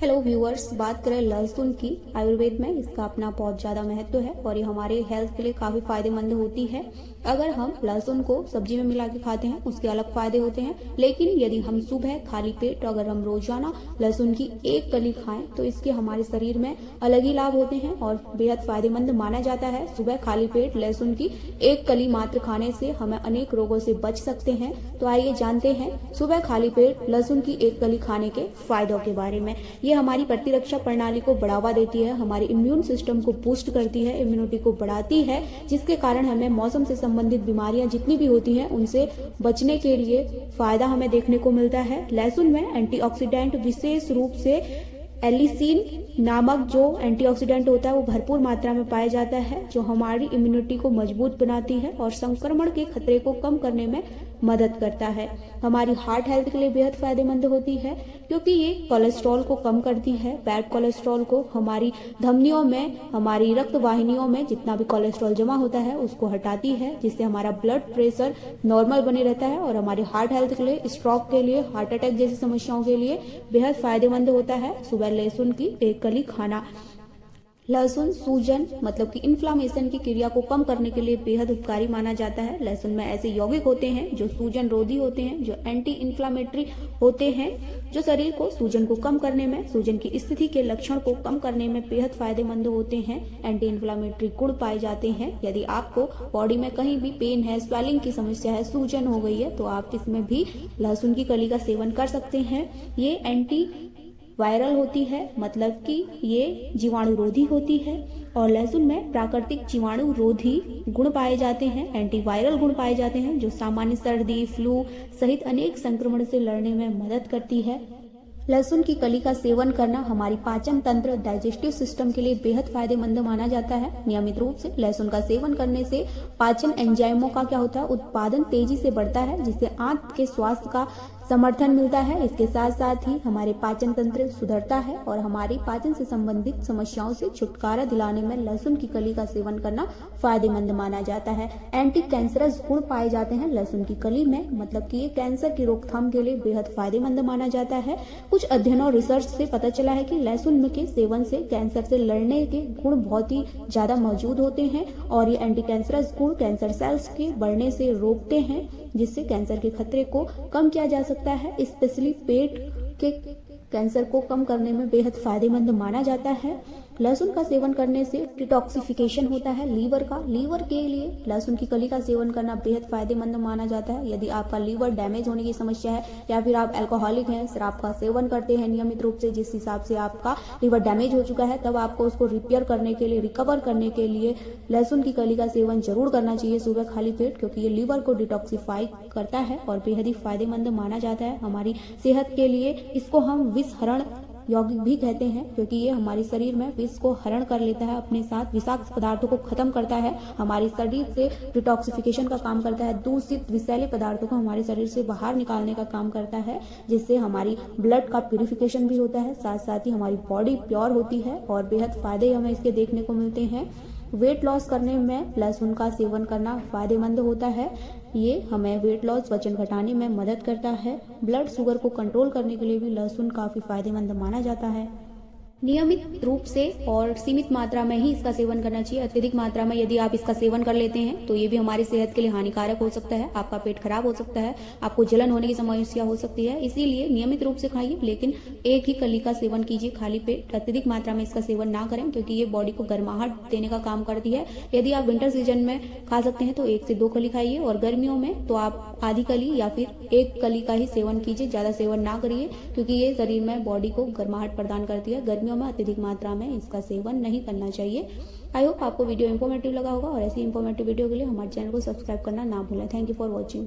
Hello viewers, बात करें लहसुन की। आयुर्वेद में इसका अपना बहुत ज़्यादा महत्व है और ये हमारे हेल्थ के लिए काफ़ी फायदेमंद होती है। अगर हम लहसुन को सब्जी में मिला के खाते हैं उसके अलग फायदे होते हैं, लेकिन यदि हम सुबह खाली पेट अगर हम रोजाना लहसुन की एक कली खाएं तो इसके हमारे शरीर में अलग ही लाभ होते हैं और बेहद फायदेमंद माना जाता है। सुबह खाली पेट लहसुन की एक कली मात्र खाने से हमें अनेक रोगों से बच सकते हैं। तो आइए जानते हैं सुबह खाली पेट लहसुन की एक कली खाने के फायदों के बारे में। ये हमारी प्रतिरक्षा प्रणाली को बढ़ावा देती है, हमारी इम्यून सिस्टम को बूस्ट करती है, इम्यूनिटी को बढ़ाती है, जिसके कारण हमें मौसम से संबंधित बीमारियां जितनी भी होती हैं उनसे बचने के लिए फायदा हमें देखने को मिलता है। लहसुन में एंटीऑक्सीडेंट विशेष रूप से एलिसिन नामक जो एंटीऑक्सीडेंट होता है वो भरपूर मात्रा में पाया जाता है, जो हमारी इम्यूनिटी को मजबूत बनाती है और संक्रमण के खतरे को कम करने में मदद करता है। हमारी हार्ट हेल्थ के लिए बेहद फायदेमंद होती है क्योंकि ये कोलेस्ट्रॉल को कम करती है। बैड कोलेस्ट्रॉल को हमारी धमनियों में, हमारी रक्त वाहिनियों में जितना भी कोलेस्ट्रॉल जमा होता है उसको हटाती है, जिससे हमारा ब्लड प्रेशर नॉर्मल बने रहता है और हमारे हार्ट हेल्थ के लिए, स्ट्रोक के लिए, हार्ट अटैक जैसी समस्याओं के लिए बेहद फायदेमंद होता है सुबह लहसुन की एक कली खाना। लहसुन सूजन मतलब कि इन्फ्लामेशन की क्रिया को कम करने के लिए बेहद उपकारी माना जाता है। लहसुन में ऐसे यौगिक होते हैं जो सूजन रोधी होते हैं, जो एंटी इन्फ्लामेटरी होते हैं, जो शरीर को सूजन को कम करने में, सूजन की स्थिति के लक्षण को कम करने में बेहद फायदेमंद होते हैं। एंटी इन्फ्लामेटरी गुण पाए जाते हैं। यदि आपको बॉडी में कहीं भी पेन है, स्वेलिंग की समस्या है, सूजन हो गई है, तो आप इसमें भी लहसुन की कली का सेवन कर सकते हैं। ये एंटी वायरल होती है, मतलब कि ये जीवाणु रोधी होती है और लहसुन में प्राकृतिक जीवाणु रोधी गुण पाए जाते हैं, एंटीवायरल गुण पाए जाते हैं, जो सामान्य सर्दी, फ्लू सहित अनेक संक्रमण से लड़ने में मदद करती है। लहसुन की कली का सेवन करना हमारी पाचन तंत्र, डाइजेस्टिव सिस्टम के लिए बेहद फायदेमंद माना जाता है। नियमित रूप से लहसुन का सेवन करने से पाचन एंजाइमों का क्या होता है, उत्पादन तेजी से बढ़ता है, जिससे आंत के स्वास्थ्य का समर्थन मिलता है। इसके साथ साथ ही हमारे पाचन तंत्र सुधरता है और हमारी पाचन से संबंधित समस्याओं से छुटकारा दिलाने में लहसुन की कली का सेवन करना फायदेमंद माना जाता है। एंटी कैंसरस गुण पाए जाते हैं लहसुन की कली में, मतलब कि ये कैंसर की रोकथाम के लिए बेहद फायदेमंद माना जाता है। कुछ अध्ययनों और रिसर्च से पता चला है कि लहसुन के सेवन से कैंसर से लड़ने के गुण बहुत ही ज्यादा मौजूद होते हैं और ये एंटी कैंसरस गुण कैंसर सेल्स के बढ़ने से रोकते हैं, जिससे कैंसर के खतरे को कम किया जा सकता है। स्पेशली पेट के कैंसर को कम करने में बेहद फायदेमंद माना जाता है। लहसुन का सेवन करने से डिटॉक्सिफिकेशन होता है लीवर का। लीवर के लिए लहसुन की कली का सेवन करना बेहद फायदेमंद माना जाता है। यदि आपका लीवर डैमेज होने की समस्या है या फिर आप अल्कोहलिक हैं, शराब का सेवन करते हैं नियमित रूप से, जिस हिसाब से आपका लीवर डैमेज हो चुका है, तब आपको उसको रिपेयर करने के लिए, रिकवर करने के लिए लहसुन की कली का सेवन जरूर करना चाहिए सुबह खाली पेट, क्योंकि ये लीवर को डिटॉक्सिफाई करता है और बेहद ही फायदेमंद माना जाता है हमारी सेहत के लिए। इसको हम विषहरण यौगिक भी कहते हैं क्योंकि ये हमारे शरीर में विष को हरण कर लेता है, अपने साथ विषाक्त पदार्थों को खत्म करता है, हमारे शरीर से डिटॉक्सिफिकेशन का काम करता है, दूषित विषैले पदार्थों को हमारे शरीर से बाहर निकालने का काम करता है, जिससे हमारी ब्लड का प्यूरिफिकेशन भी होता है, साथ साथ ही हमारी बॉडी प्योर होती है और बेहद फायदे हमें इसके देखने को मिलते हैं। वेट लॉस करने में लहसुन का सेवन करना फायदेमंद होता है। ये हमें वेट लॉस, वजन घटाने में मदद करता है। ब्लड शुगर को कंट्रोल करने के लिए भी लहसुन काफी फायदेमंद माना जाता है। नियमित रूप से और सीमित मात्रा में ही इसका सेवन करना चाहिए। अत्यधिक मात्रा में यदि आप इसका सेवन कर लेते हैं तो ये भी हमारी सेहत के लिए हानिकारक हो सकता है। आपका पेट खराब हो सकता है, आपको जलन होने की समस्या हो सकती है। इसीलिए नियमित रूप से खाइए, लेकिन एक ही कली का सेवन कीजिए खाली पेट। अत्यधिक मात्रा में इसका सेवन ना करें क्योंकि ये बॉडी को गर्माहट देने का काम करती है। यदि आप विंटर सीजन में खा सकते हैं तो 1 से 2 कली खाइए और गर्मियों में तो आप आधी कली या फिर एक कली का ही सेवन कीजिए, ज्यादा सेवन ना करिए क्योंकि ये शरीर में बॉडी को गर्माहट प्रदान करती है। गर्मियों में अत्यधिक मात्रा में इसका सेवन नहीं करना चाहिए। आई होप आपको वीडियो इंफॉर्मेटिव लगा होगा और ऐसी इंफॉर्मेटिव वीडियो के लिए हमारे चैनल को सब्सक्राइब करना ना भूलें। Thank you for watching.